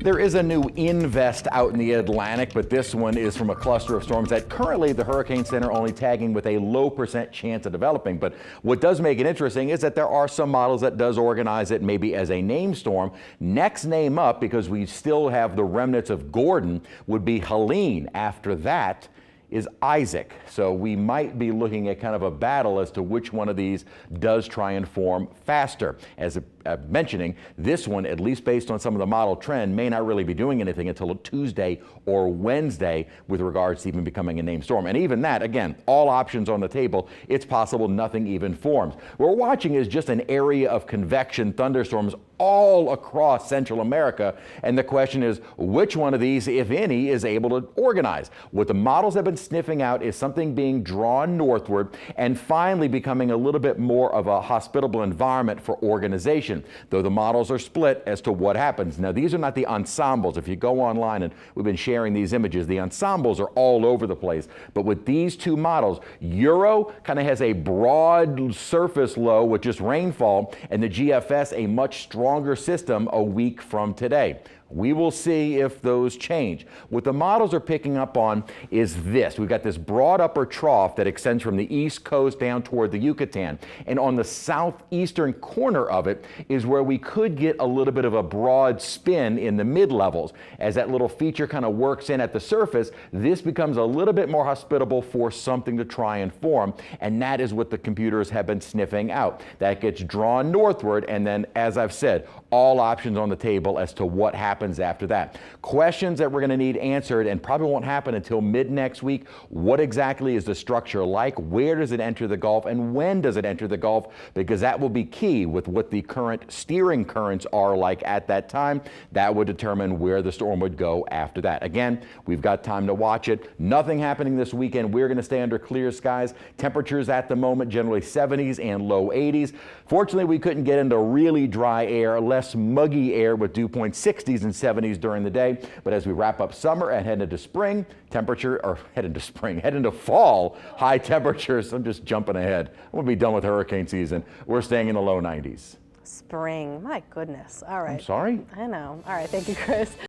There is a new invest out in the Atlantic, but this one is from a cluster of storms that currently the Hurricane Center only tagging with a low % chance of developing. But what does make it interesting is that there are some models that does organize it maybe as a name storm. Next name up, because we still have the remnants of Gordon, would be Helene. After that is Isaac. So we might be looking at kind of a battle as to which one of these does try and form faster. As mentioning, this one, at least based on some of the model trend, may not really be doing anything until Tuesday or Wednesday with regards to even becoming a named storm. And even that, again, all options on the table. It's possible nothing even forms. What we're watching is just an area of convection thunderstorms all across Central America. And the question is, which one of these, if any, is able to organize? What the models have been sniffing out is something being drawn northward and finally becoming a little bit more of a hospitable environment for organization, though the models are split as to what happens. Now, these are not the ensembles. If you go online, and we've been sharing these images, the ensembles are all over the place. But with these two models, Euro kind of has a broad surface low with just rainfall, and the GFS a much stronger system a week from today. We will see if those change. What the models are picking up on is this. We've got this broad upper trough that extends from the east coast down toward the Yucatan. And on the southeastern corner of it is where we could get a little bit of a broad spin in the mid-levels. As that little feature kind of works in at the surface, this becomes a little bit more hospitable for something to try and form. And that is what the computers have been sniffing out. That gets drawn northward, and then, as I've said, all options on the table as to what happens after that. Questions that we're going to need answered, and probably won't happen until mid next week. What exactly is the structure like? Where does it enter the Gulf, and when does it enter the Gulf? Because that will be key with what the current steering currents are like at that time. That would determine where the storm would go after that. Again, we've got time to watch it. Nothing happening this weekend. We're going to stay under clear skies. Temperatures at the moment generally 70s and low 80s. Fortunately, we couldn't get into really dry air, less muggy air with dew point 60s and 70s during the day. But as we wrap up summer and head into spring, head into fall, high temperatures. I'm just jumping ahead. We'll be done with hurricane season. We're staying in the low 90s. Spring, my goodness. All right. I'm sorry? I know. All right, thank you, Chris.